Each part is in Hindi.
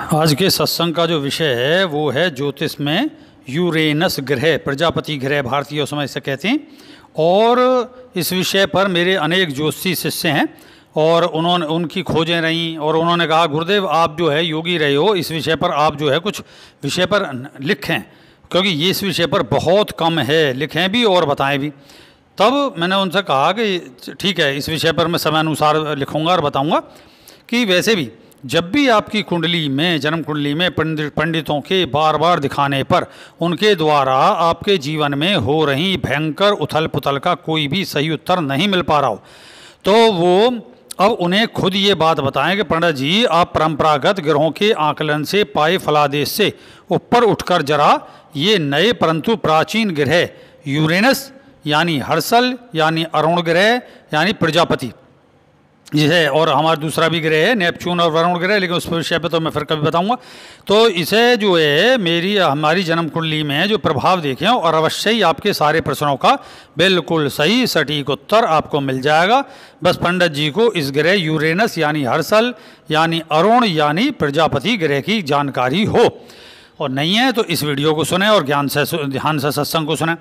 आज के सत्संग का जो विषय है वो है ज्योतिष में यूरेनस ग्रह, प्रजापति ग्रह भारतीय समय से कहते हैं। और इस विषय पर मेरे अनेक ज्योतिषी शिष्य हैं और उन्होंने उनकी खोजें रहीं और उन्होंने कहा गुरुदेव आप जो है योगी रहे हो, इस विषय पर आप जो है कुछ विषय पर लिखें, क्योंकि ये इस विषय पर बहुत कम है, लिखें भी और बताएं भी। तब मैंने उनसे कहा कि ठीक है, इस विषय पर मैं समय अनुसार लिखूँगा और बताऊँगा कि वैसे भी जब भी आपकी कुंडली में, जन्म कुंडली में पंडितों के बार बार दिखाने पर उनके द्वारा आपके जीवन में हो रही भयंकर उथल पुथल का कोई भी सही उत्तर नहीं मिल पा रहा हो, तो वो अब उन्हें खुद ये बात बताएं कि पंडित जी आप परंपरागत ग्रहों के आकलन से पाए फलादेश से ऊपर उठकर जरा ये नए परंतु प्राचीन ग्रह यूरेनस यानी हर्षल यानी अरुण ग्रह यानी प्रजापति जिसे, और हमारा दूसरा भी ग्रह है नेपच्यून और वरुण ग्रह, लेकिन उस विषय पे तो मैं फिर कभी बताऊंगा। तो इसे जो है हमारी जन्म कुंडली में जो प्रभाव देखें और अवश्य ही आपके सारे प्रश्नों का बिल्कुल सही सटीक उत्तर आपको मिल जाएगा। बस पंडित जी को इस ग्रह यूरेनस यानी हर्षल यानी अरुण यानी प्रजापति ग्रह की जानकारी हो, और नहीं है तो इस वीडियो को सुने और ध्यान से सत्संग को सुने।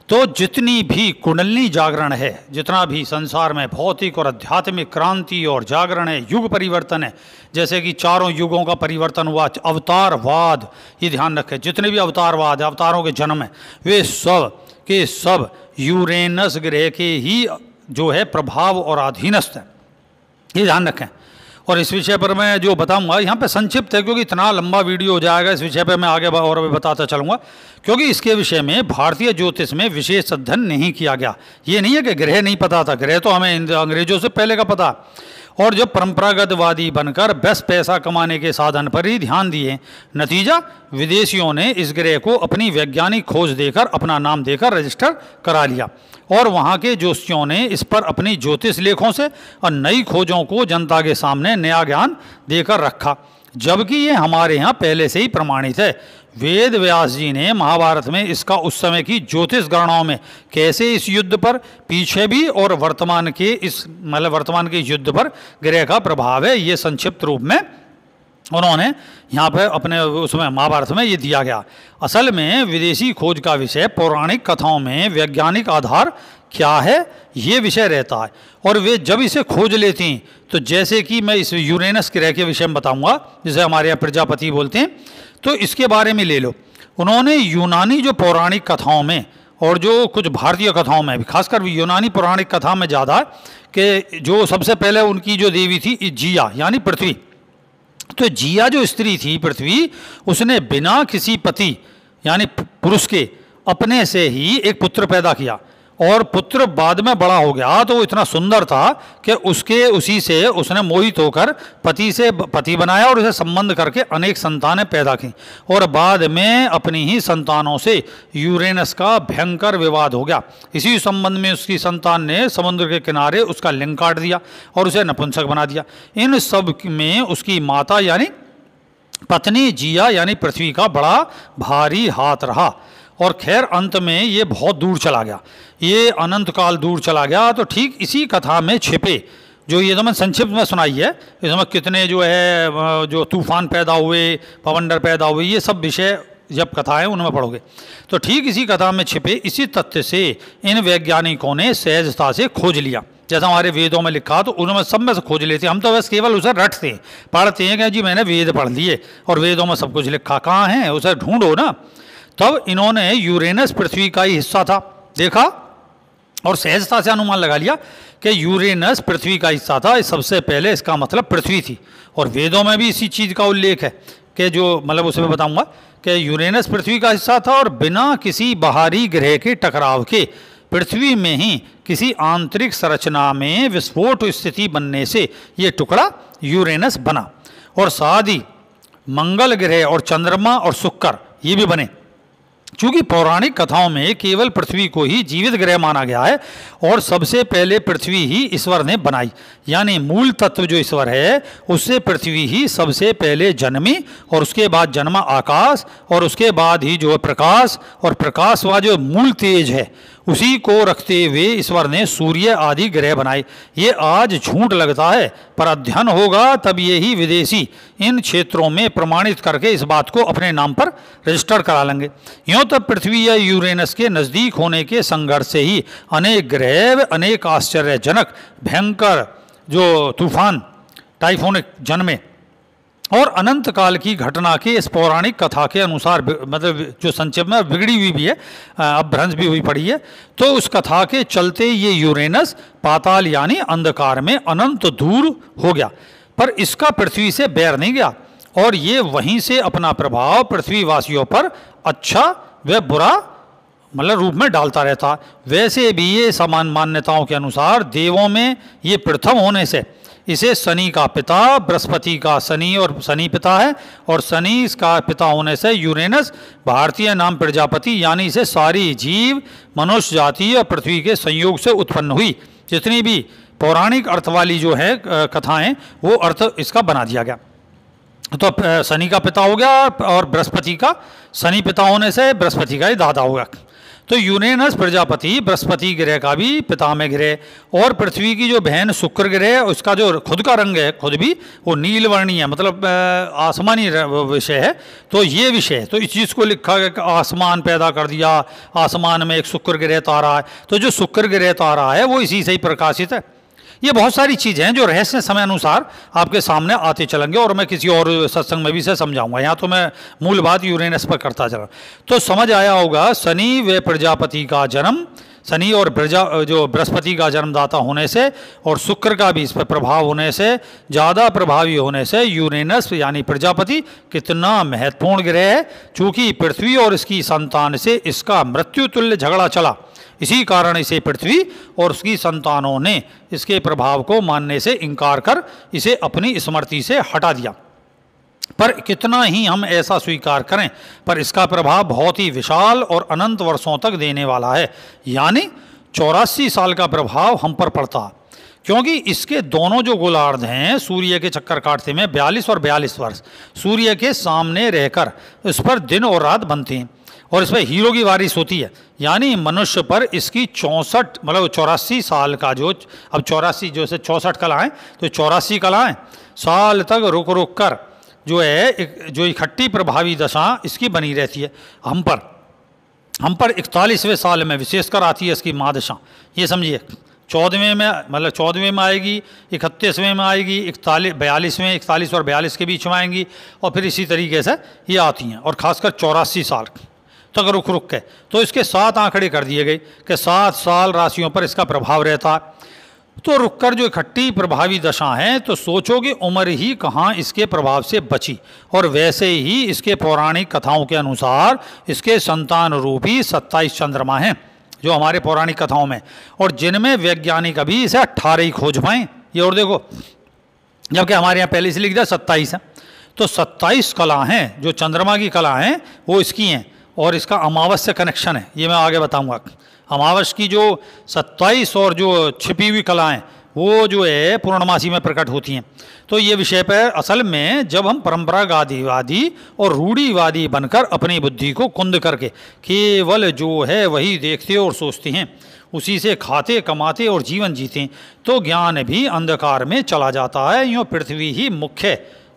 तो जितनी भी कुंडली जागरण है, जितना भी संसार में भौतिक और आध्यात्मिक क्रांति और जागरण है, युग परिवर्तन है, जैसे कि चारों युगों का परिवर्तन हुआ, अवतारवाद, ये ध्यान रखें, जितने भी अवतारवाद, अवतारों के जन्म हैं, वे सब के सब यूरेनस ग्रह के ही जो है प्रभाव और अधीनस्थ है, ये ध्यान रखें। और इस विषय पर मैं जो बताऊंगा यहाँ पे संक्षिप्त है, क्योंकि इतना लंबा वीडियो हो जाएगा, इस विषय पर मैं आगे और भी बताता चलूँगा, क्योंकि इसके विषय में भारतीय ज्योतिष में विशेष अध्ययन नहीं किया गया। ये नहीं है कि ग्रह नहीं पता था, ग्रह तो हमें अंग्रेजों से पहले का पता। और जब परंपरागतवादी बनकर बस पैसा कमाने के साधन पर ही ध्यान दिए, नतीजा विदेशियों ने इस ग्रह को अपनी वैज्ञानिक खोज देकर अपना नाम देकर रजिस्टर करा लिया, और वहाँ के ज्योतिषियों ने इस पर अपनी ज्योतिष लेखों से और नई खोजों को जनता के सामने नया ज्ञान देकर रखा, जबकि ये हमारे यहाँ पहले से ही प्रमाणित है। वेद व्यास जी ने महाभारत में इसका उस समय की ज्योतिष गणनाओं में कैसे इस युद्ध पर पीछे भी और वर्तमान के युद्ध पर ग्रह का प्रभाव है, ये संक्षिप्त रूप में उन्होंने यहाँ पर अपने उसमें महाभारत में ये दिया गया। असल में विदेशी खोज का विषय पौराणिक कथाओं में वैज्ञानिक आधार क्या है ये विषय रहता है, और वे जब इसे खोज लेती हैं तो जैसे कि मैं इस यूरेनस ग्रह के विषय में बताऊंगा, जिसे हमारे यहाँ प्रजापति बोलते हैं, तो इसके बारे में ले लो। उन्होंने यूनानी जो पौराणिक कथाओं में और जो कुछ भारतीय कथाओं में भी, खासकर यूनानी पौराणिक कथा में ज़्यादा है कि जो सबसे पहले उनकी जो देवी थी जिया यानी पृथ्वी, तो जिया जो स्त्री थी पृथ्वी, उसने बिना किसी पति यानी पुरुष के अपने से ही एक पुत्र पैदा किया, और पुत्र बाद में बड़ा हो गया तो वो इतना सुंदर था कि उसी से उसने मोहित होकर पति से पति बनाया और उसे संबंध करके अनेक संतानें पैदा की, और बाद में अपनी ही संतानों से यूरेनस का भयंकर विवाद हो गया। इसी संबंध में उसकी संतान ने समुद्र के किनारे उसका लिंग काट दिया और उसे नपुंसक बना दिया। इन सब में उसकी माता यानी पत्नी जिया यानी पृथ्वी का बड़ा भारी हाथ रहा, और खैर अंत में ये बहुत दूर चला गया, ये अनंत काल दूर चला गया। तो ठीक इसी कथा में छिपे जो ये तो मैं संक्षिप्त में सुनाई है, इसमें कितने जो है जो तूफान पैदा हुए, पवंडर पैदा हुए, ये सब विषय जब कथा है उनमें पढ़ोगे, तो ठीक इसी कथा में छिपे इसी तथ्य से इन वैज्ञानिकों ने सहजता से खोज लिया। जैसा हमारे वेदों में लिखा तो उनमें सब में से खोज लेते, हम तो बस केवल उसे रटते हैं, पढ़ते हैं कि जी मैंने वेद पढ़ लिए और वेदों में सब कुछ लिखा, कहाँ है उसे ढूंढो ना। तब इन्होंने यूरेनस पृथ्वी का ही हिस्सा था देखा और सहजता से अनुमान लगा लिया कि यूरेनस पृथ्वी का हिस्सा था, सबसे पहले इसका मतलब पृथ्वी थी। और वेदों में भी इसी चीज़ का उल्लेख है कि जो उसे मैं बताऊंगा कि यूरेनस पृथ्वी का हिस्सा था, और बिना किसी बाहरी ग्रह के टकराव के पृथ्वी में ही किसी आंतरिक संरचना में विस्फोट स्थिति बनने से ये टुकड़ा यूरेनस बना, और साथ ही मंगल ग्रह और चंद्रमा और शुक्र ये भी बने। चूँकि पौराणिक कथाओं में केवल पृथ्वी को ही जीवित ग्रह माना गया है, और सबसे पहले पृथ्वी ही ईश्वर ने बनाई, यानी मूल तत्व जो ईश्वर है उससे पृथ्वी ही सबसे पहले जन्मी, और उसके बाद जन्मा आकाश, और उसके बाद ही जो है प्रकाश, और प्रकाश व जो मूल तेज है उसी को रखते हुए ईश्वर ने सूर्य आदि ग्रह बनाए। ये आज झूठ लगता है, पर अध्ययन होगा तब ये ही विदेशी इन क्षेत्रों में प्रमाणित करके इस बात को अपने नाम पर रजिस्टर करा लेंगे। यूँ तब पृथ्वी या यूरेनस के नज़दीक होने के संघर्ष से ही अनेक ग्रह, अनेक आश्चर्यजनक भयंकर जो तूफान टाइफोनिक जन्मे और अनंत काल की घटना के इस पौराणिक कथा के अनुसार, मतलब जो संक्षेप में बिगड़ी हुई भी है, अपभ्रंश भी हुई पड़ी है, तो उस कथा के चलते ये यूरेनस पाताल यानी अंधकार में अनंत दूर हो गया, पर इसका पृथ्वी से बैर नहीं गया और ये वहीं से अपना प्रभाव पृथ्वीवासियों पर अच्छा व बुरा मतलब रूप में डालता रहता। वैसे भी ये समान मान्यताओं के अनुसार देवों में ये प्रथम होने से इसे शनि का पिता, बृहस्पति का शनि और शनि पिता है, और शनि का पिता होने से यूरेनस भारतीय नाम प्रजापति यानी इसे सारी जीव, मनुष्य जाति और पृथ्वी के संयोग से उत्पन्न हुई। जितनी भी पौराणिक अर्थ वाली जो है कथाएं, वो अर्थ इसका बना दिया गया। तो शनि का पिता हो गया और बृहस्पति का, शनि पिता होने से बृहस्पति का ही दादा होगा। तो यूरेनस प्रजापति बृहस्पति ग्रह का भी पितामह ग्रह, और पृथ्वी की जो बहन शुक्र ग्रह, उसका जो खुद का रंग है खुद भी वो नीलवर्णीय है, मतलब आसमानी विषय है। तो ये विषय है, तो इस चीज़ को लिखा गया कि आसमान पैदा कर दिया, आसमान में एक शुक्र ग्रह तारा है, तो जो शुक्र ग्रह तारा है वो इसी से ही प्रकाशित है। ये बहुत सारी चीज़ें हैं जो रहस्य समय अनुसार आपके सामने आते चलेंगे, और मैं किसी और सत्संग में भी से समझाऊंगा। यहाँ तो मैं मूल बात यूरेनस पर करता चला। तो समझ आया होगा, शनि व प्रजापति का जन्म, शनि और जो बृहस्पति का जन्मदाता होने से और शुक्र का भी इस पर प्रभाव होने से, ज़्यादा प्रभावी होने से यूरेनस यानी प्रजापति कितना महत्वपूर्ण ग्रह है। चूँकि पृथ्वी और इसकी संतान से इसका मृत्यु तुल्य झगड़ा चला, इसी कारण इसे पृथ्वी और उसकी संतानों ने इसके प्रभाव को मानने से इनकार कर इसे अपनी स्मृति से हटा दिया। पर कितना ही हम ऐसा स्वीकार करें, पर इसका प्रभाव बहुत ही विशाल और अनंत वर्षों तक देने वाला है, यानी 84 साल का प्रभाव हम पर पड़ता, क्योंकि इसके दोनों जो गोलार्ध हैं सूर्य के चक्कर काटते में 42 और 42 वर्ष सूर्य के सामने रहकर इस पर दिन और रात बनते हैं, और इसमें हीरो की बारिश होती है। यानी मनुष्य पर इसकी 64 मतलब 84 साल का जो, अब 84 जो से 64 कलाएँ, तो 84 कलाएँ साल तक रुक रुक कर जो है जो इकट्ठी प्रभावी दशा इसकी बनी रहती है। हम पर 41वें साल में विशेषकर आती है इसकी महादशा। ये समझिए 14वें में मतलब 14वें में आएगी, 31वें में आएगी, 42वें 41 और 42 के बीच में आएंगी, और फिर इसी तरीके से ये आती हैं, और ख़ासकर 84 साल तक रुक रुक के। तो इसके 7 आंकड़े कर दिए गए कि 7 साल राशियों पर इसका प्रभाव रहता। तो रुककर जो इकट्ठी प्रभावी दशा है, तो सोचो कि उम्र ही कहाँ इसके प्रभाव से बची। और वैसे ही इसके पौराणिक कथाओं के अनुसार इसके संतान रूपी 27 चंद्रमा हैं जो हमारे पौराणिक कथाओं में, और जिनमें वैज्ञानिक अभी इसे 18 ही खोज पाएँ। ये और देखो, जबकि हमारे यहाँ पहले से लिख दिया 27 है। तो 27 कला हैं जो चंद्रमा की कला हैं वो इसकी हैं, और इसका अमावस से कनेक्शन है, ये मैं आगे बताऊंगा। अमावस की जो 27 और जो छिपी हुई कलाएं वो जो है पूर्णमासी में प्रकट होती हैं। तो ये विषय पर असल में जब हम परंपरावादी और रूढ़िवादी बनकर अपनी बुद्धि को कुंद करके केवल जो है वही देखते और सोचते हैं, उसी से खाते कमाते और जीवन जीते, तो ज्ञान भी अंधकार में चला जाता है। यूँ पृथ्वी ही मुख्य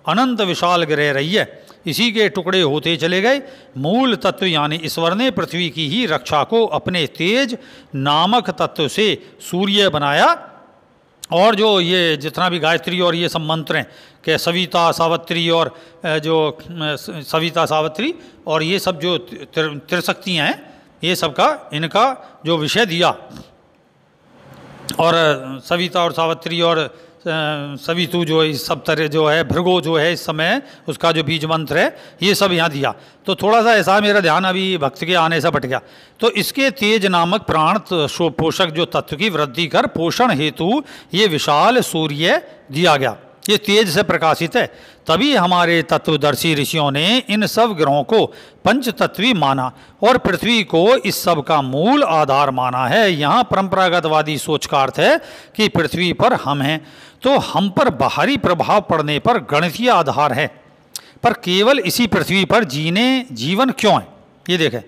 अनंत विशाल ग्रह रही है, इसी के टुकड़े होते चले गए। मूल तत्व यानी ईश्वर ने पृथ्वी की ही रक्षा को अपने तेज नामक तत्व से सूर्य बनाया, और जो ये जितना भी गायत्री और ये सब मंत्र हैं कि सविता सावित्री और जो सविता सावित्री और ये सब जो त्रिशक्तियाँ हैं, ये सब का इनका जो विषय दिया, और सविता और सावित्री और सवितु जो इस सब तरह जो है, भृगो जो है इस समय उसका जो बीज मंत्र है, ये सब यहाँ दिया। तो थोड़ा सा ऐसा मेरा ध्यान अभी भक्त के आने से बट गया। तो इसके तेज नामक प्राण पोषक जो तत्व की वृद्धि कर पोषण हेतु ये विशाल सूर्य दिया गया, ये तेज से प्रकाशित है। तभी हमारे तत्वदर्शी ऋषियों ने इन सब ग्रहों को पंच तत्वी माना और पृथ्वी को इस सब का मूल आधार माना है। यहाँ परंपरागतवादी सोच का अर्थ है कि पृथ्वी पर हम हैं, तो हम पर बाहरी प्रभाव पड़ने पर गणितीय आधार है, पर केवल इसी पृथ्वी पर जीवन क्यों है ये देखें।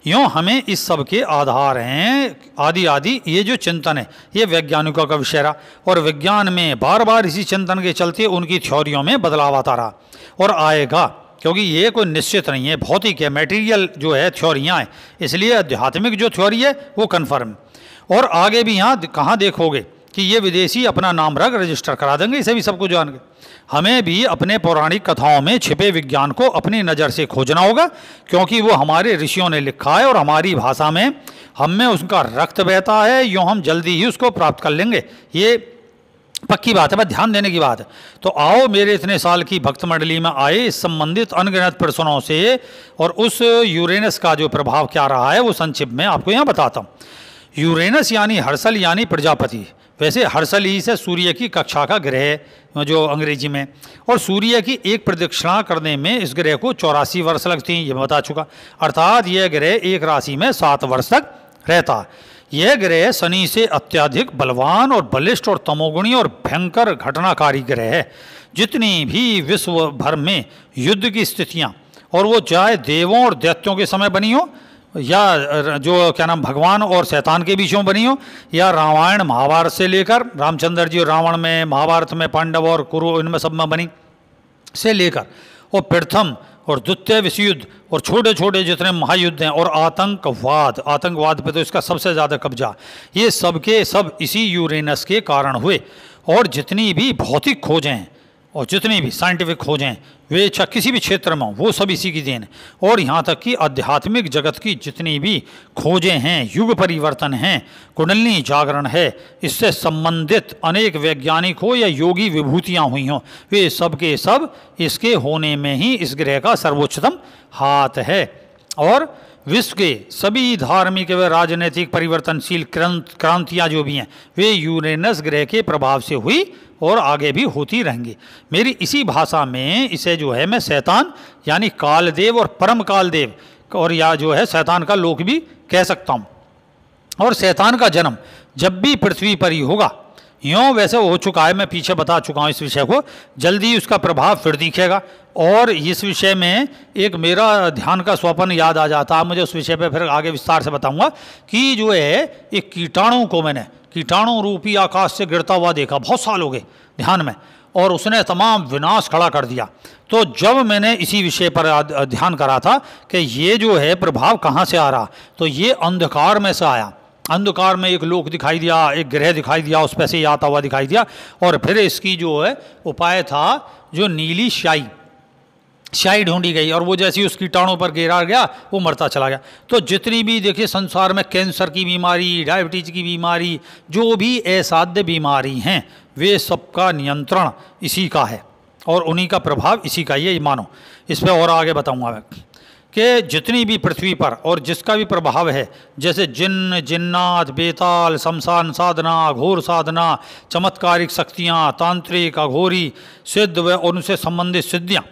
यूँ हमें इस सब के आधार हैं आदि आदि। ये जो चिंतन है ये वैज्ञानिकों का विषय रहा, और विज्ञान में बार बार इसी चिंतन के चलते उनकी थ्योरियों में बदलाव आता रहा और आएगा, क्योंकि ये कोई निश्चित नहीं है, भौतिक है, मटेरियल जो है थ्योरियाँ हैं, इसलिए आध्यात्मिक जो थ्योरी है वो कन्फर्म। और आगे भी यहाँ कहाँ देखोगे कि ये विदेशी अपना नाम रख रजिस्टर करा देंगे, इसे भी सब कुछ जान के। हमें भी अपने पौराणिक कथाओं में छिपे विज्ञान को अपनी नज़र से खोजना होगा, क्योंकि वो हमारे ऋषियों ने लिखा है और हमारी भाषा में हम में उसका रक्त बहता है, यूँ हम जल्दी ही उसको प्राप्त कर लेंगे। ये पक्की बात है, बस ध्यान देने की बात है। तो आओ मेरे इतने साल की भक्त मंडली में आए इस संबंधित अनगिनत प्रश्नों से, और उस यूरेनस का जो प्रभाव क्या रहा है वो संक्षिप्त में आपको यहाँ बताता हूँ। यूरेनस यानी हर्षल यानी प्रजापति। वैसे हर्षल ही से सूर्य की कक्षा का ग्रह जो अंग्रेजी में, और सूर्य की एक प्रदक्षिणा करने में इस ग्रह को 84 वर्ष लगती हैं, ये मैं बता चुका। अर्थात यह ग्रह एक राशि में 7 वर्ष तक रहता है। यह ग्रह शनि से अत्यधिक बलवान और बलिष्ठ और तमोगुणी और भयंकर घटनाकारी ग्रह है। जितनी भी विश्व भर में युद्ध की स्थितियाँ, और वो चाहे देवों और दैत्यों के समय बनी हो, या जो क्या नाम भगवान और शैतान के बीच में बनी हो, या रामायण महाभारत से लेकर रामचंद्र जी रावण में, महाभारत में पांडव और कुरु इनमें सब में बनी से लेकर, और प्रथम और द्वितीय विश्व युद्ध और छोटे छोटे जितने महायुद्ध हैं, और आतंकवाद पे तो इसका सबसे ज़्यादा कब्जा, ये सब के सब इसी यूरेनस के कारण हुए। और जितनी भी भौतिक खोजें हैं और जितनी भी साइंटिफिक खोजें वे किसी भी क्षेत्र में हो, वो सब इसी की देन है। और यहाँ तक कि आध्यात्मिक जगत की जितनी भी खोजें हैं, युग परिवर्तन हैं, कुंडलिनी जागरण है, इससे संबंधित अनेक वैज्ञानिक हो या योगी विभूतियाँ हुई हों, वे सब के सब इसके होने में ही इस ग्रह का सर्वोच्चतम हाथ है। और विश्व के सभी धार्मिक व राजनीतिक परिवर्तनशील क्रांतियाँ जो भी हैं वे यूरेनस ग्रह के प्रभाव से हुई और आगे भी होती रहेंगी। मेरी इसी भाषा में इसे जो है मैं शैतान यानी कालदेव और परम कालदेव, और या जो है शैतान का लोक भी कह सकता हूँ। और शैतान का जन्म जब भी पृथ्वी पर ही होगा, यूँ वैसे हो चुका है, मैं पीछे बता चुका हूँ इस विषय को, जल्दी उसका प्रभाव फिर दिखेगा। और इस विषय में एक मेरा ध्यान का स्वप्न याद आ जाता है मुझे, उस विषय पे फिर आगे विस्तार से बताऊंगा कि जो है एक कीटाणु को मैंने कीटाणु रूपी आकाश से गिरता हुआ देखा, बहुत साल हो गए ध्यान में, और उसने तमाम विनाश खड़ा कर दिया। तो जब मैंने इसी विषय पर ध्यान करा था कि ये जो है प्रभाव कहाँ से आ रहा, तो ये अंधकार में से आया। अंधकार में एक लोक दिखाई दिया, एक ग्रह दिखाई दिया, उस पर से आता हुआ दिखाई दिया। और फिर इसकी जो है उपाय था जो नीली स्याही ढूंढी गई, और वो जैसे उस कीटाणु पर गिरा गया वो मरता चला गया। तो जितनी भी देखिए संसार में कैंसर की बीमारी, डायबिटीज की बीमारी, जो भी असाध्य बीमारी हैं, वे सबका नियंत्रण इसी का है और उन्हीं का प्रभाव इसी का, ये मानो। इस पर और आगे बताऊंगा मैं कि जितनी भी पृथ्वी पर और जिसका भी प्रभाव है, जैसे जिन्न, जिन्नात, बेताल, शमशान साधना, घोर साधना, चमत्कारिक शक्तियाँ, तांत्रिक, अघोरी, सिद्ध व उनसे संबंधित सिद्धियाँ,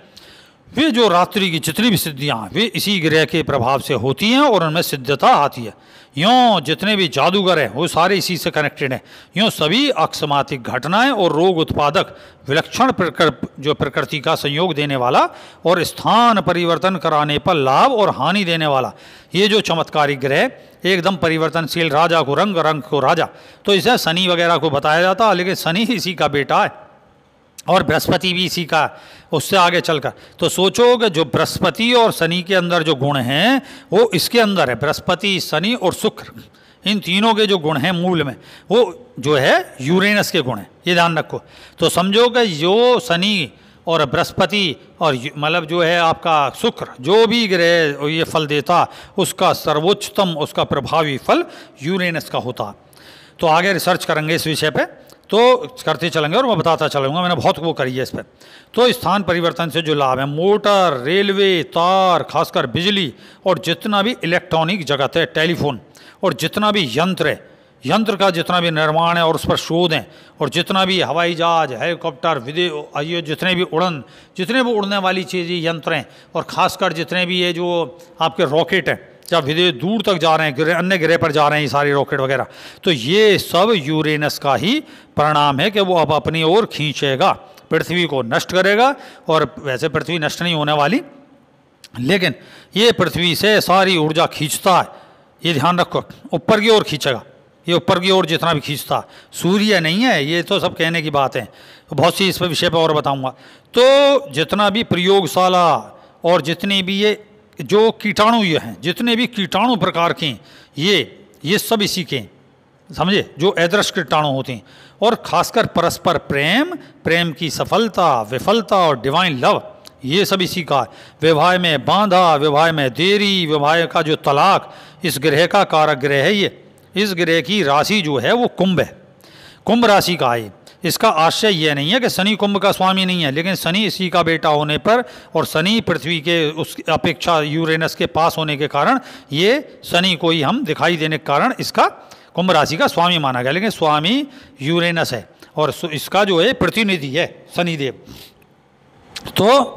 वे जो रात्रि की जितनी भी सिद्धियाँ वे इसी ग्रह के प्रभाव से होती हैं और उनमें सिद्धता आती है। यूँ जितने भी जादूगर हैं वो सारे इसी से कनेक्टेड हैं। यूँ सभी अकस्मातिक घटनाएं और रोग उत्पादक विलक्षण जो प्रकृति का संयोग देने वाला और स्थान परिवर्तन कराने पर लाभ और हानि देने वाला ये जो चमत्कारिक ग्रह, एकदम परिवर्तनशील, राजा को रंग, रंग को राजा, तो इसे शनि वगैरह को बताया जाता, लेकिन शनि इसी का बेटा है और बृहस्पति भी इसी का, उससे आगे चलकर। तो सोचो कि जो बृहस्पति और शनि के अंदर जो गुण हैं वो इसके अंदर है। बृहस्पति, शनि और शुक्र, इन तीनों के जो गुण हैं मूल में, वो जो है यूरेनस के गुण हैं, ये ध्यान रखो। तो समझो कि जो शनि और बृहस्पति और मतलब जो है आपका शुक्र, जो भी ग्रह ये फल देता, उसका सर्वोच्चतम, उसका प्रभावी फल यूरेनस का होता। तो आगे रिसर्च करेंगे इस विषय पे, तो करते चलेंगे और मैं बताता चलूँगा, मैंने बहुत वो करी है इस पर। तो स्थान परिवर्तन से जो लाभ है, मोटर, रेलवे, तार, खासकर बिजली और जितना भी इलेक्ट्रॉनिक जगत है, टेलीफोन और जितना भी यंत्र है, यंत्र का जितना भी निर्माण है और उस पर शोध हैं, और जितना भी हवाई जहाज, हेलीकॉप्टर, ये जितने भी उड़ने वाली चीज़ें, यंत्र हैं, और ख़ासकर जितने भी ये जो आपके रॉकेट हैं, जब विदेश दूर तक जा रहे हैं, अन्य ग्रह पर जा रहे हैं, ये सारे रॉकेट वगैरह, तो ये सब यूरेनस का ही परिणाम है कि वो अब अपनी ओर खींचेगा, पृथ्वी को नष्ट करेगा। और वैसे पृथ्वी नष्ट नहीं होने वाली, लेकिन ये पृथ्वी से सारी ऊर्जा खींचता है, ये ध्यान रखो, ऊपर की ओर खींचेगा, ये ऊपर की ओर जितना भी खींचता है, सूर्य नहीं है, ये तो सब कहने की बात है, बहुत सी इस पर विषय पर और बताऊंगा। तो जितना भी प्रयोगशाला और जितने भी ये जो कीटाणु ये हैं, जितने भी कीटाणु प्रकार के ये सब इसी के, समझे, जो अदृश्य कीटाणु होते हैं। और खासकर परस्पर प्रेम, प्रेम की सफलता, विफलता और डिवाइन लव, ये सब इसी का है। विवाह में बांधा, विवाह में देरी, विवाह का जो तलाक, इस ग्रह का कारक ग्रह है ये। इस ग्रह की राशि जो है वो कुंभ है, कुंभ राशि का है। इसका आश्चर्य यह नहीं है कि शनि कुंभ का स्वामी नहीं है, लेकिन शनि इसी का बेटा होने पर और शनि पृथ्वी के उस अपेक्षा यूरेनस के पास होने के कारण ये शनि को ही हम दिखाई देने के कारण इसका कुंभ राशि का स्वामी माना गया, लेकिन स्वामी यूरेनस है और इसका जो है प्रतिनिधि है शनिदेव। तो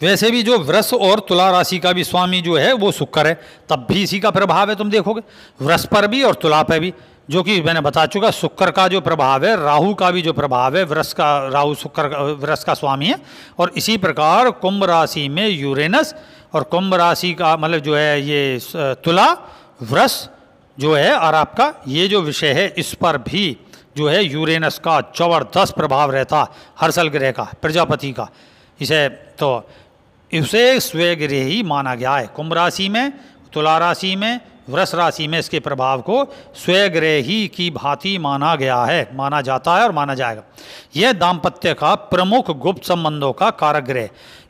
वैसे भी जो वृष और तुला राशि का भी स्वामी जो है वो शुक्र है, तब भी इसी का प्रभाव है, तुम देखोगे वृष पर भी और तुला पर भी, जो कि मैंने बता चुका। शुक्र का जो प्रभाव है, राहु का भी जो प्रभाव है, वृष का, राहु शुक्र वृष का स्वामी है। और इसी प्रकार कुंभ राशि में यूरेनस और कुंभ राशि का मतलब जो है ये तुला वृष जो है और आपका ये जो विषय है, इस पर भी जो है यूरेनस का जबरदस्त प्रभाव रहता, हर्षल ग्रह का, प्रजापति का। इसे तो इसे स्वग्रह ही माना गया है। कुंभ राशि में, तुला राशि में, वृष राशि में इसके प्रभाव को स्वग्रह ही की भांति माना गया है, माना जाता है और माना जाएगा। यह दाम्पत्य का प्रमुख गुप्त संबंधों का कारक ग्रह।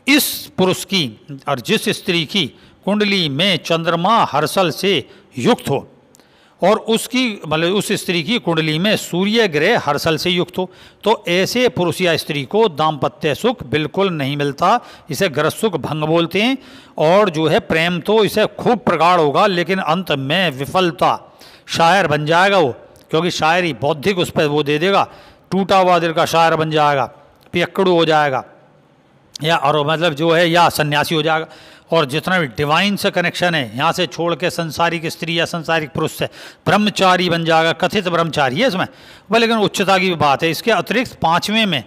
इस पुरुष की और जिस स्त्री की कुंडली में चंद्रमा हर्षल से युक्त हो और उसकी मतलब उस स्त्री की कुंडली में सूर्य ग्रह हर्षल से युक्त हो, तो ऐसे पुरुष या स्त्री को दाम्पत्य सुख बिल्कुल नहीं मिलता। इसे ग्रस सुख भंग बोलते हैं। और जो है प्रेम तो इसे खूब प्रगाढ़ होगा, लेकिन अंत में विफलता, शायर बन जाएगा वो, क्योंकि शायरी बौद्धिक उस पर वो दे देगा, टूटा हुआ दिल का शायर बन जाएगा, पियक्कड़ू हो जाएगा, या और मतलब जो है या सन्यासी हो जाएगा। और जितना भी डिवाइन से कनेक्शन है, यहाँ से छोड़ के संसारिक स्त्री या संसारिक पुरुष से ब्रह्मचारी बन जाएगा, कथित ब्रह्मचारी है इसमें वह, लेकिन उच्चता की भी बात है। इसके अतिरिक्त पाँचवें में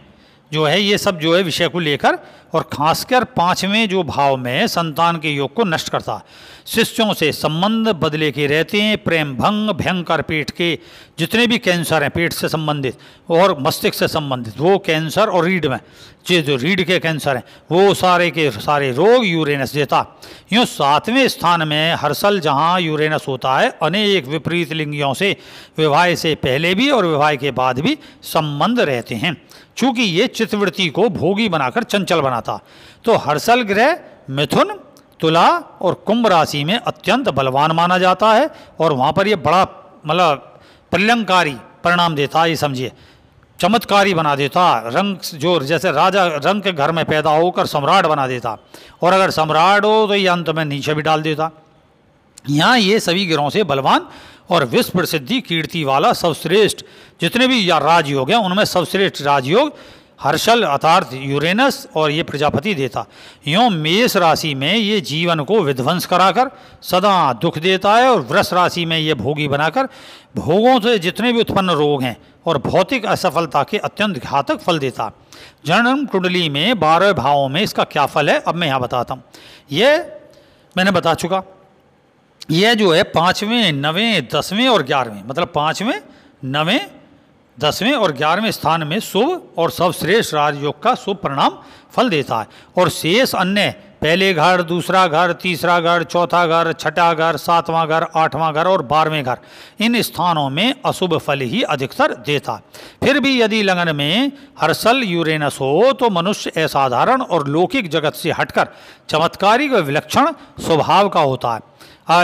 जो है ये सब जो है विषय को लेकर, और खासकर पाँचवें जो भाव में संतान के योग को नष्ट करता है। शिष्यों से संबंध बदले के रहते हैं, प्रेम भंग, भयंकर पेट के जितने भी कैंसर हैं पेट से संबंधित और मस्तिष्क से संबंधित, वो कैंसर और रीढ़ में जो रीढ़ के कैंसर हैं वो सारे के सारे रोग यूरेनस देता। यूँ सातवें स्थान में हर्षल जहाँ यूरेनस होता है, अनेक विपरीत लिंगियों से विवाह से पहले भी और विवाह के बाद भी संबंध रहते हैं, चूँकि ये चित्तवृत्ति को भोगी बनाकर चंचल बनाता। तो हर्षल ग्रह मिथुन, तुला और कुंभ राशि में अत्यंत बलवान माना जाता है और वहाँ पर ये बड़ा मतलब प्रलंकारी परिणाम देता है, ये समझिए, चमत्कारी बना देता। रंग जो जैसे राजा रंग के घर में पैदा होकर सम्राट बना देता, और अगर सम्राट हो तो ये अंत में नीचे भी डाल देता। यहाँ ये सभी ग्रहों से बलवान और विश्व प्रसिद्धि कीर्ति वाला सर्वश्रेष्ठ जितने भी या राजयोग हैं उनमें सर्वश्रेष्ठ राजयोग हर्षल अर्थात यूरेनस और ये प्रजापति देता। यूँ मेष राशि में ये जीवन को विध्वंस कराकर सदा दुख देता है, और वृष राशि में ये भोगी बनाकर भोगों से जितने भी उत्पन्न रोग हैं और भौतिक असफलता के अत्यंत घातक फल देता। जन्म कुंडली में 12 भावों में इसका क्या फल है अब मैं यहाँ बताता हूँ। ये मैंने बता चुका। यह जो है 5वें, 9वें, 10वें और 11वें मतलब 5वें, 9वें, 10वें और 11वें स्थान में शुभ और सर्वश्रेष्ठ राजयोग का शुभ परिणाम फल देता है, और शेष अन्य पहले घर, दूसरा घर, तीसरा घर, चौथा घर, छठा घर, 7वां घर, 8वां घर और 12वें घर, इन स्थानों में अशुभ फल ही अधिकतर देता। फिर भी यदि लगन में हर्षल यूरेनस हो तो मनुष्य असाधारण और लौकिक जगत से हटकर चमत्कारिक व विलक्षण स्वभाव का होता है।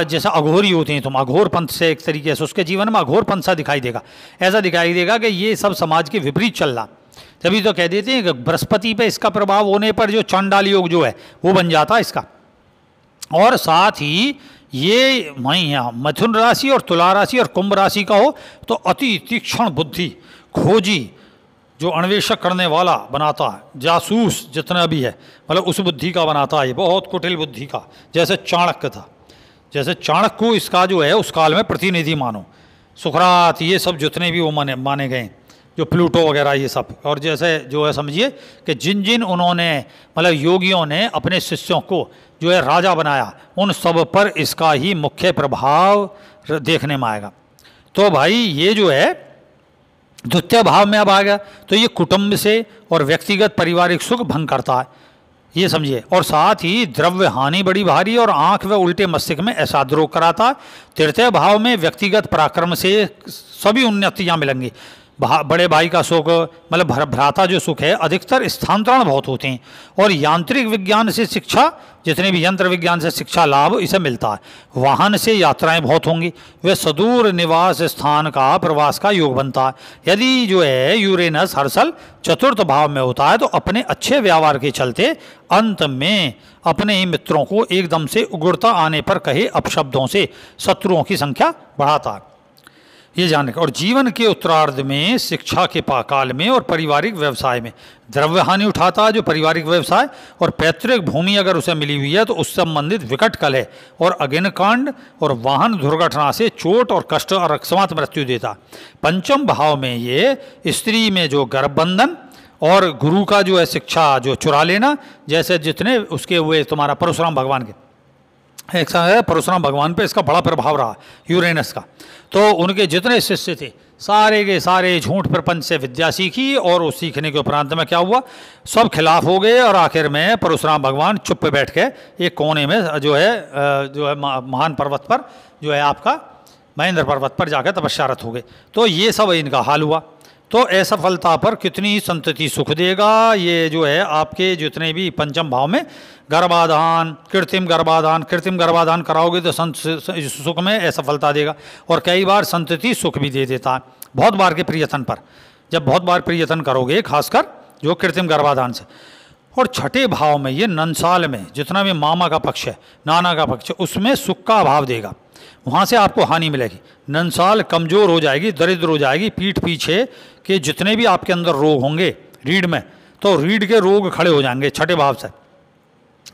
जैसा अघोरी होते हैं तुम, अघोर पंथ से एक तरीके से उसके जीवन में अघोर पंथ सा दिखाई देगा, ऐसा दिखाई देगा कि ये सब समाज के विपरीत चल रहा। तभी तो कह देते हैं कि बृहस्पति पे इसका प्रभाव होने पर जो चांडाल योग जो है वो बन जाता है इसका। और साथ ही ये वहीं यहाँ मिथुन राशि और तुला राशि और कुंभ राशि का हो तो अति तीक्ष्ण बुद्धि, खोजी, जो अन्वेषक करने वाला बनाता है, जासूस जितना भी है मतलब उस बुद्धि का बनाता है, बहुत कुटिल बुद्धि का, जैसे चाणक्य था। जैसे चाणक्य को इसका जो है उस काल में प्रतिनिधि मानो, सुकरात, ये सब जितने भी वो माने गए जो प्लूटो वगैरह ये सब। और जैसे जो है समझिए कि जिन जिन उन्होंने मतलब योगियों ने अपने शिष्यों को जो है राजा बनाया, उन सब पर इसका ही मुख्य प्रभाव देखने में आएगा। तो भाई ये जो है द्वितीय भाव में अब आ गया, तो ये कुटुंब से और व्यक्तिगत पारिवारिक सुख भंग करता है, ये समझिए। और साथ ही द्रव्य हानि बड़ी भारी और आंख व उल्टे मस्तिष्क में ऐसा द्रोह कराता है। तृतीय भाव में व्यक्तिगत पराक्रम से सभी उन्नतियां मिलेंगी। बड़े भाई का सुख मतलब भ्राता जो सुख है, अधिकतर स्थानांतरण बहुत होते हैं। और यांत्रिक विज्ञान से शिक्षा, जितने भी यंत्र विज्ञान से शिक्षा लाभ इसे मिलता है। वाहन से यात्राएं बहुत होंगी, वे सुदूर निवास स्थान का प्रवास का योग बनता है। यदि जो है यूरेनस हर्षल चतुर्थ भाव में होता है तो अपने अच्छे व्यवहार के चलते अंत में अपने ही मित्रों को एकदम से उग्रता आने पर कहे अपशब्दों से शत्रुओं की संख्या बढ़ाता है, ये जानने का। और जीवन के उत्तरार्ध में शिक्षा के काल में और पारिवारिक व्यवसाय में द्रव्य हानि उठाता है, जो पारिवारिक व्यवसाय और पैतृक भूमि अगर उसे मिली हुई है तो उस संबंधित विकट कलह और अग्निकांड और वाहन दुर्घटना से चोट और कष्ट और अकस्मात मृत्यु देता। पंचम भाव में ये स्त्री में जो गर्भबंधन और गुरु का जो है शिक्षा जो चुरा लेना, जैसे जितने उसके हुए तुम्हारा परशुराम भगवान के, एक है परशुराम भगवान पे इसका बड़ा प्रभाव रहा यूरेनस का। तो उनके जितने शिष्य थे सारे के सारे झूठ प्रपंच से विद्या सीखी, और उस सीखने के उपरांत में क्या हुआ, सब खिलाफ हो गए। और आखिर में परशुराम भगवान चुप पे बैठ के एक कोने में जो है महान पर्वत पर जो है आपका महेंद्र पर्वत पर जाकर तपस्यारत हो गए। तो ये सब इनका हाल हुआ। तो असफलता पर कितनी संतति सुख देगा, ये जो है आपके जितने भी पंचम भाव में गर्भाधान, कृत्रिम गर्भाधान कराओगे तो सुख में असफलता देगा, और कई बार संतति सुख भी दे देता है बहुत बार के प्रियतन पर, जब बहुत बार प्रियतन करोगे, खासकर जो कृत्रिम गर्भाधान से। और छठे भाव में ये नंसाल में जितना भी मामा का पक्ष है, नाना का पक्ष है, उसमें सुख का अभाव देगा, वहाँ से आपको हानि मिलेगी। नंसाल कमज़ोर हो जाएगी, दरिद्र हो जाएगी, पीठ पीछे के जितने भी आपके अंदर रोग होंगे रीढ़ में, तो रीढ़ के रोग खड़े हो जाएंगे छठे भाव से।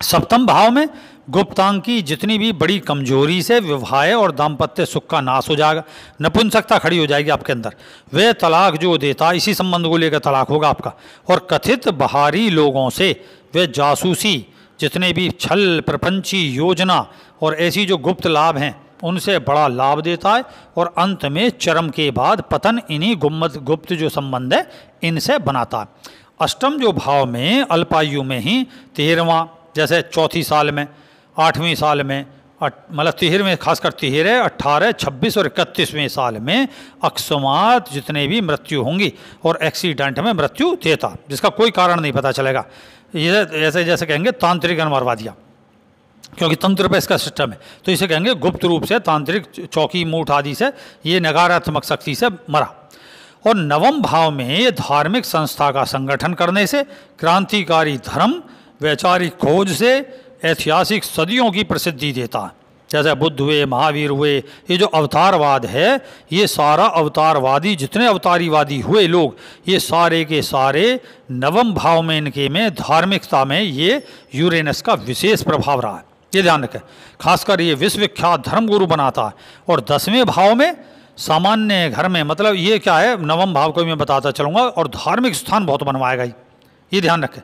सप्तम भाव में गुप्तांग की जितनी भी बड़ी कमजोरी से विवाह और दाम्पत्य सुख का नाश हो जाएगा, नपुंसकता खड़ी हो जाएगी आपके अंदर। वे तलाक जो देता, इसी संबंध को लेकर तलाक होगा आपका। और कथित बाहरी लोगों से वे जासूसी, जितने भी छल प्रपंची योजना और ऐसी जो गुप्त लाभ हैं, उनसे बड़ा लाभ देता है। और अंत में चरम के बाद पतन इन्हीं गुप्त जो संबंध है इनसे बनाता है। अष्टम जो भाव में अल्पायु में ही 13वां, जैसे चौथी साल में, 8वीं साल में, मतलब 13वें, खासकर 13, 18, 26 और 31वें साल में अकस्मात जितने भी मृत्यु होंगी और एक्सीडेंट में मृत्यु देता, जिसका कोई कारण नहीं पता चलेगा। ये ऐसे जैसे कहेंगे तांत्रिक अनवरवादियाँ, क्योंकि तंत्र पे इसका सिस्टम है, तो इसे कहेंगे गुप्त रूप से तांत्रिक चौकी मूठ आदि से ये नकारात्मक शक्ति से मरा। और नवम भाव में ये धार्मिक संस्था का संगठन करने से, क्रांतिकारी धर्म वैचारिक खोज से ऐतिहासिक सदियों की प्रसिद्धि देता है। जैसे बुद्ध हुए, महावीर हुए, ये जो अवतारवाद है, ये सारा अवतारवादी जितने अवतारीवादी हुए लोग, ये सारे के सारे नवम भाव में इनके में धार्मिकता में ये यूरेनस का विशेष प्रभाव रहा है, ये ध्यान रखें। खासकर ये विश्वविख्यात धर्मगुरु बनाता है। और 10वें भाव में सामान्य घर में, मतलब ये क्या है, नवम भाव को मैं बताता चलूँगा। और धार्मिक स्थान बहुत बनवाएगा, ये ध्यान रखें,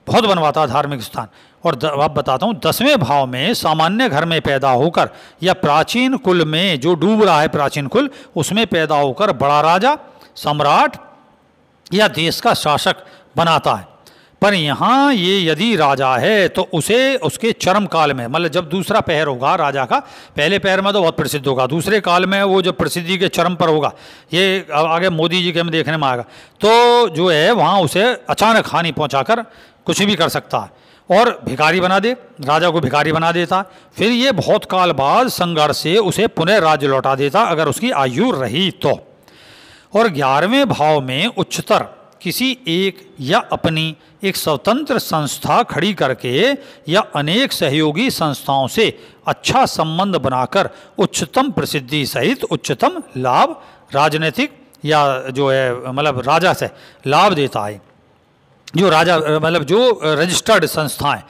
बहुत बनवाता है धार्मिक स्थान। और अब बताता हूँ 10वें भाव में सामान्य घर में पैदा होकर या प्राचीन कुल में जो डूब रहा है, प्राचीन कुल, उसमें पैदा होकर बड़ा राजा, सम्राट या देश का शासक बनाता है। पर यहाँ ये यदि राजा है तो उसे उसके चरम काल में, मतलब जब दूसरा पहर होगा राजा का, पहले पहर में तो बहुत प्रसिद्ध होगा, दूसरे काल में वो जब प्रसिद्धि के चरम पर होगा, ये आगे मोदी जी के में देखने में आएगा, तो जो है वहाँ उसे अचानक हानि पहुँचाकर कुछ भी कर सकता है और भिखारी बना दे, राजा को भिखारी बना देता। फिर ये बहुत काल बाद संघर्ष से उसे पुनः राज्य लौटा देता अगर उसकी आयु रही तो। और 11वें भाव में उच्चतर किसी एक या अपनी एक स्वतंत्र संस्था खड़ी करके या अनेक सहयोगी संस्थाओं से अच्छा संबंध बनाकर उच्चतम प्रसिद्धि सहित उच्चतम लाभ, राजनीतिक या जो है मतलब राजा से लाभ देता है। जो राजा मतलब जो रजिस्टर्ड संस्थाएं,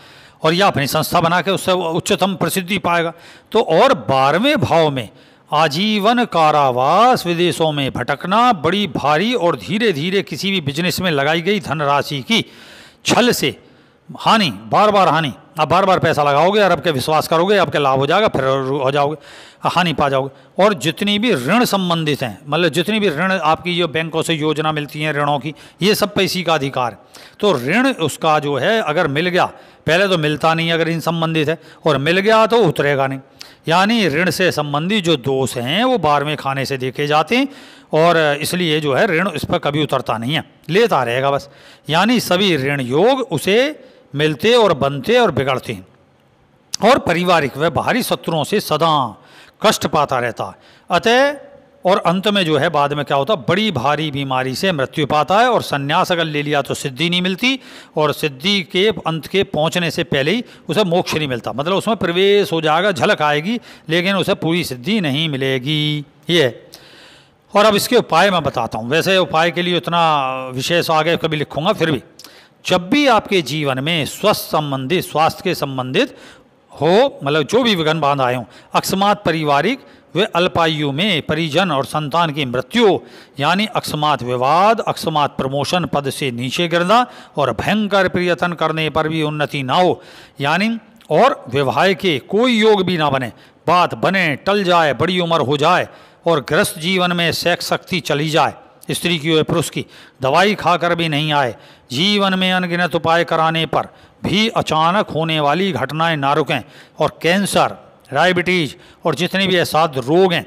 और या अपनी संस्था बना के उससे उच्चतम प्रसिद्धि पाएगा। तो और 12वें भाव में आजीवन कारावास, विदेशों में भटकना, बड़ी भारी और धीरे धीरे किसी भी बिजनेस में लगाई गई धनराशि की छल से हानि, बार बार हानि। आप बार बार पैसा लगाओगे और आपके विश्वास करोगे, आपके लाभ हो जाएगा, फिर हो जाओगे हानि पा जाओगे। और जितनी भी ऋण संबंधित हैं, मतलब जितनी भी ऋण आपकी जो बैंकों से योजना मिलती हैं ऋणों की, ये सब पे इसी का अधिकार। तो ऋण उसका जो है अगर मिल गया, पहले तो मिलता नहीं अगर इन संबंधित है, और मिल गया तो उतरेगा नहीं। यानी ऋण से संबंधित जो दोष हैं वो 12वें खाने से देखे जाते हैं, और इसलिए जो है ऋण इस पर कभी उतरता नहीं है, लेता रहेगा बस। यानी सभी ऋण योग उसे मिलते और बनते और बिगड़ते हैं। और पारिवारिक व बाहरी शत्रुओं से सदा कष्ट पाता रहता है। अतः और अंत में जो है बाद में क्या होता है, बड़ी भारी बीमारी से मृत्यु पाता है। और संन्यास अगर ले लिया तो सिद्धि नहीं मिलती, और सिद्धि के अंत के पहुंचने से पहले ही उसे मोक्ष नहीं मिलता। मतलब उसमें प्रवेश हो जाएगा, झलक आएगी, लेकिन उसे पूरी सिद्धि नहीं मिलेगी। ये है। और अब इसके उपाय मैं बताता हूँ। वैसे उपाय के लिए उतना विशेष आगे कभी लिखूँगा, फिर भी जब भी आपके जीवन में स्वास्थ्य के संबंधित हो, मतलब जो भी विघ्न बांध आए हों, अकस्मात पारिवारिक वे अल्पायु में परिजन और संतान की मृत्यु, यानी अकस्मात विवाद, अकस्मात प्रमोशन, पद से नीचे गिरना, और भयंकर प्रयत्न करने पर भी उन्नति ना हो, यानी और विवाह के कोई योग भी ना बने, बात बने टल जाए, बड़ी उम्र हो जाए, और गृहस्थ जीवन में सेक्स शक्ति चली जाए, स्त्री की और पुरुष की, दवाई खाकर भी नहीं आए, जीवन में अनगिनत उपाय कराने पर भी अचानक होने वाली घटनाएं ना रुकें, और कैंसर, डायबिटीज और जितने भी असाध्य रोग हैं,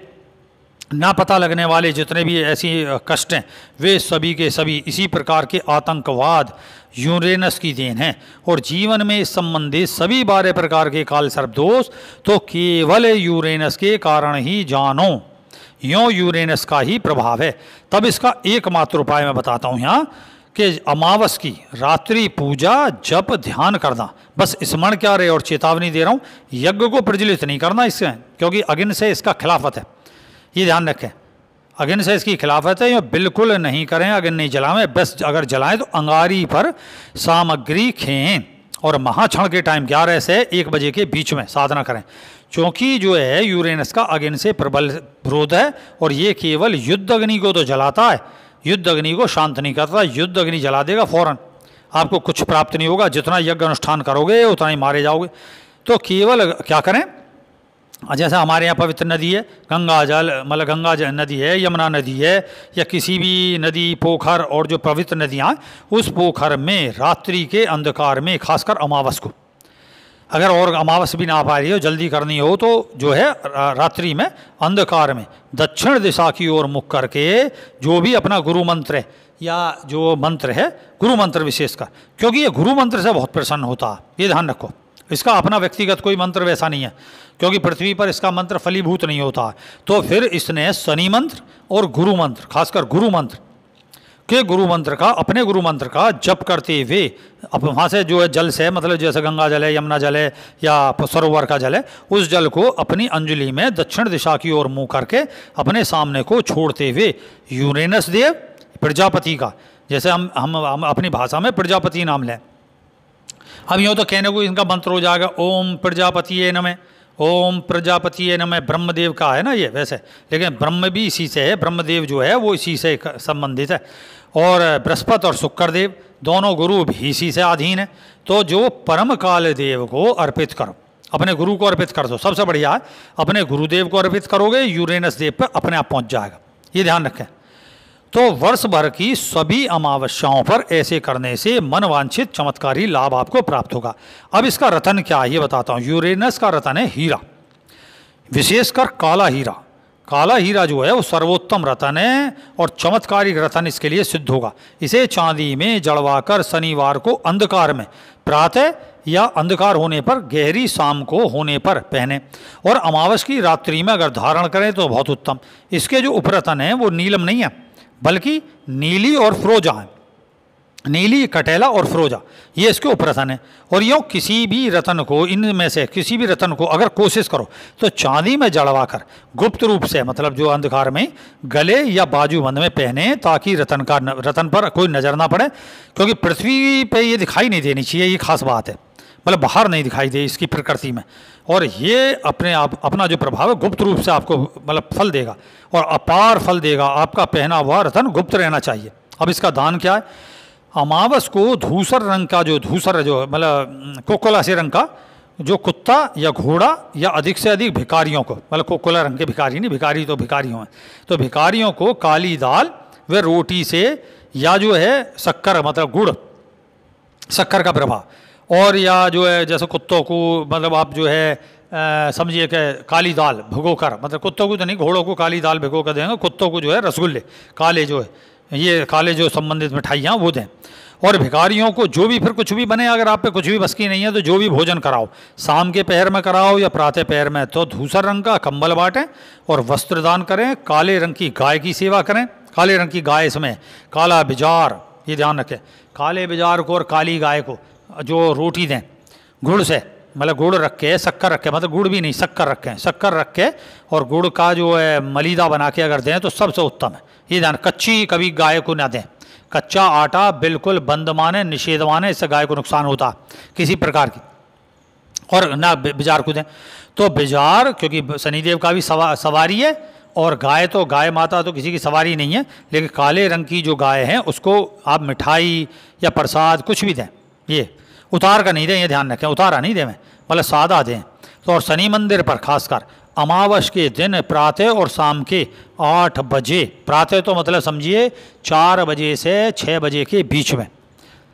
ना पता लगने वाले जितने भी ऐसी कष्ट हैं, वे सभी के सभी इसी प्रकार के आतंकवाद यूरेनस की देन है। और जीवन में इस संबंधित सभी 12 प्रकार के काल सर्प दोष तो केवल यूरेनस के कारण ही जानो, यों यूरेनस का ही प्रभाव है। तब इसका एकमात्र उपाय मैं बताता हूँ यहाँ कि अमावस की रात्रि पूजा जप ध्यान करना, बस स्मरण क्या रहे। और चेतावनी दे रहा हूँ, यज्ञ को प्रज्वलित नहीं करना इससे, क्योंकि अग्नि से इसका खिलाफत है, ये ध्यान रखें। अग्नि से इसकी खिलाफत है, ये बिल्कुल नहीं करें, अग्नि नहीं जलाएं। बस अगर जलाएं तो अंगारी पर सामग्री खें, और महाक्षण के टाइम 11 से 1 बजे के बीच में साधना करें, क्योंकि जो है यूरेनस का अग्नि से प्रबल विरोध है, और ये केवल युद्ध अग्नि को तो जलाता है, युद्ध अग्नि को शांत नहीं करता। युद्ध अग्नि जला देगा फौरन, आपको कुछ प्राप्त नहीं होगा, जितना यज्ञ अनुष्ठान करोगे उतना ही मारे जाओगे। तो केवल क्या करें, जैसा हमारे यहाँ पवित्र नदी है गंगा जल, मतलब गंगा नदी है, यमुना नदी है, या किसी भी नदी पोखर और जो पवित्र नदियाँ, उस पोखर में रात्रि के अंधकार में, खासकर अमावस को, अगर और अमावस भी ना आ पा रही हो, जल्दी करनी हो, तो जो है रात्रि में अंधकार में दक्षिण दिशा की ओर मुख करके जो भी अपना गुरु मंत्र है, या जो मंत्र है गुरु मंत्र विशेषकर, क्योंकि ये गुरु मंत्र से बहुत प्रसन्न होता है, ये ध्यान रखो। इसका अपना व्यक्तिगत कोई मंत्र वैसा नहीं है, क्योंकि पृथ्वी पर इसका मंत्र फलीभूत नहीं होता। तो फिर इसने शनि मंत्र और गुरु मंत्र, खासकर गुरु मंत्र के गुरु मंत्र का, अपने गुरु मंत्र का जप करते हुए, अब वहाँ से जो है जल से, मतलब जैसे गंगा जल है, यमुना जल है, या सरोवर का जल है, उस जल को अपनी अंजलि में दक्षिण दिशा की ओर मुँह करके अपने सामने को छोड़ते हुए यूरेनस देव प्रजापति का, जैसे हम अपनी भाषा में प्रजापति नाम लें। अब यूँ तो कहने को इनका मंत्र हो जाएगा ओम प्रजापतिये नमः, ओम प्रजापतिये नमः, ब्रह्मदेव का है ना ये वैसे, लेकिन ब्रह्म भी इसी से है, ब्रह्मदेव जो है वो इसी से संबंधित है। और बृहस्पति और शुक्रदेव दोनों गुरु भी इसी से अधीन है। तो जो परम काल देव को अर्पित करो, अपने गुरु को अर्पित कर दो, सबसे बढ़िया है। अपने गुरुदेव को अर्पित करोगे, यूरेनस देव पर अपने आप पहुँच जाएगा, ये ध्यान रखें। तो वर्ष भर की सभी अमावस्याओं पर ऐसे करने से मनवांछित चमत्कारी लाभ आपको प्राप्त होगा। अब इसका रतन क्या है ये बताता हूँ। यूरेनस का रतन है हीरा, विशेषकर काला हीरा। काला हीरा जो है वो सर्वोत्तम रतन है, और चमत्कारिक रतन इसके लिए सिद्ध होगा। इसे चांदी में जड़वाकर शनिवार को अंधकार में प्रातः या अंधकार होने पर, गहरी शाम को होने पर पहने, और अमावस की रात्रि में अगर धारण करें तो बहुत उत्तम। इसके जो उपरतन है वो नीलम नहीं है, बल्कि नीली और फ्रोजा है, नीली, कटेला और फ्रोजा, ये इसके उपरतन है। और यूँ किसी भी रतन को, इनमें से किसी भी रतन को अगर कोशिश करो तो चांदी में जड़वा कर गुप्त रूप से, मतलब जो अंधकार में, गले या बाजूबंद में पहने, ताकि रतन पर कोई नज़र ना पड़े, क्योंकि पृथ्वी पे ये दिखाई नहीं देनी चाहिए, ये खास बात है। मतलब बाहर नहीं दिखाई दे इसकी प्रकृति में, और ये अपने आप अपना जो प्रभाव है गुप्त रूप से आपको मतलब फल देगा और अपार फल देगा। आपका पहना हुआ रतन गुप्त रहना चाहिए। अब इसका दान क्या है? अमावस को धूसर रंग का जो धूसर जो मतलब कोकोला से रंग का जो कुत्ता या घोड़ा या अधिक से अधिक भिखारियों को, मतलब कोकोला रंग के भिखारी नहीं, भिखारी तो भिखारियों हैं, तो भिखारियों को काली दाल व रोटी से या जो है शक्कर मतलब गुड़ शक्कर का प्रभाव, और या जो है जैसे कुत्तों को मतलब आप जो है समझिए कि काली दाल भिगो कर, मतलब कुत्तों को तो नहीं, घोड़ों को काली दाल भिगो कर देंगे, कुत्तों को जो है रसगुल्ले काले जो है ये काले जो संबंधित मिठाइयाँ वो दें। और भिखारियों को जो भी फिर कुछ भी बने, अगर आप पे कुछ भी बस की नहीं है तो जो भी भोजन कराओ, शाम के पहर में कराओ या प्रातः पहर में, तो धूसर रंग का कंबल बांटें और वस्त्र दान करें। काले रंग की गाय की सेवा करें। काले रंग की गाय इसमें काला बिजार, ये ध्यान रखें, काले बिजार को और काली गाय को जो रोटी दें गुड़ से, मतलब गुड़ रख के शक्कर रख के, मतलब गुड़ भी नहीं शक्कर रखें, शक्कर रख के और गुड़ का जो है मलीदा बना के अगर दें तो सबसे उत्तम है। ये ध्यान, कच्ची कभी गाय को ना दें, कच्चा आटा बिल्कुल बंद माने, निषेध माने, इससे गाय को नुकसान होता किसी प्रकार की, और ना बिजार को दें। तो बिजार क्योंकि शनिदेव का भी सवारी है, और गाय तो गाय माता तो किसी की सवारी नहीं है, लेकिन काले रंग की जो गाय है उसको आप मिठाई या प्रसाद कुछ भी दें, ये उतार का नहीं दें, ये ध्यान रखें, उतारा नहीं दें, मतलब सादा दें। तो और शनि मंदिर पर खासकर अमावस के दिन प्रातः और शाम के 8 बजे, प्रातः तो मतलब समझिए 4 बजे से 6 बजे के बीच में,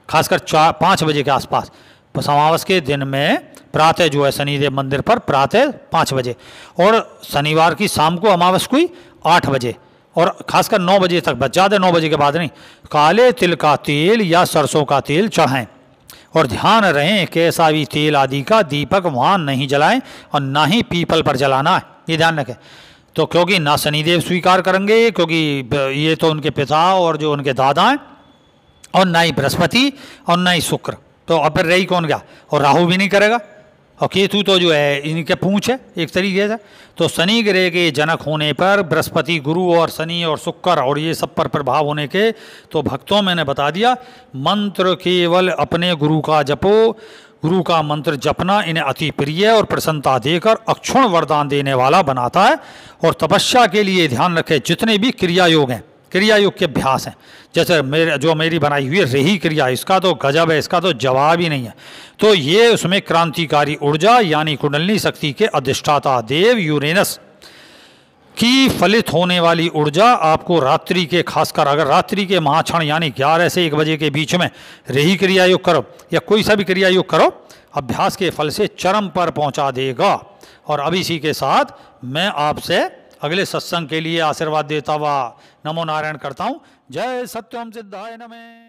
खासकर 5 बजे के आसपास, बस अमावस के दिन में प्रातः जो है शनिदेव मंदिर पर प्रातः 5 बजे, और शनिवार की शाम को अमावस को 8 बजे, और खासकर 9 बजे तक, बस ज़्यादा 9 बजे के बाद नहीं, काले तिल का तेल या सरसों का तेल चढ़ाएं। और ध्यान रहें कि ऐसा भी तेल आदि का दीपक वहाँ नहीं जलाएं और ना ही पीपल पर जलाना है, ये ध्यान रखें। तो क्योंकि ना शनिदेव स्वीकार करेंगे, क्योंकि ये तो उनके पिता और जो उनके दादा हैं, और ना ही बृहस्पति और ना ही शुक्र, तो अब फिर रही कौन गया, और राहु भी नहीं करेगा, और केतु तो जो है इनके पूंछ है एक तरीके से। तो शनि ग्रह के जनक होने पर बृहस्पति, गुरु और शनि और शुक्र और ये सब पर प्रभाव होने के, तो भक्तों मैंने बता दिया, मंत्र केवल अपने गुरु का जपो, गुरु का मंत्र जपना इन्हें अति प्रिय और प्रसन्नता देकर अक्षुण वरदान देने वाला बनाता है। और तपस्या के लिए ध्यान रखें, जितने भी क्रिया योग हैं, क्रिया योग के अभ्यास हैं, जैसे मेरी बनाई हुई रेही क्रिया, इसका तो गजब है, इसका तो जवाब ही नहीं है। तो ये उसमें क्रांतिकारी ऊर्जा यानी कुंडलिनी शक्ति के अधिष्ठाता देव यूरेनस की फलित होने वाली ऊर्जा आपको रात्रि के, खासकर अगर रात्रि के महाक्षण यानी 11 से 1 बजे के बीच में रेही क्रिया योग करो या कोई सा भी क्रिया योग करो, अभ्यास के फल से चरम पर पहुंचा देगा। और अब इसी के साथ मैं आपसे अगले सत्संग के लिए आशीर्वाद देता हुआ नमो नारायण करता हूँ। जय सत्यम सिद्धाय नमः।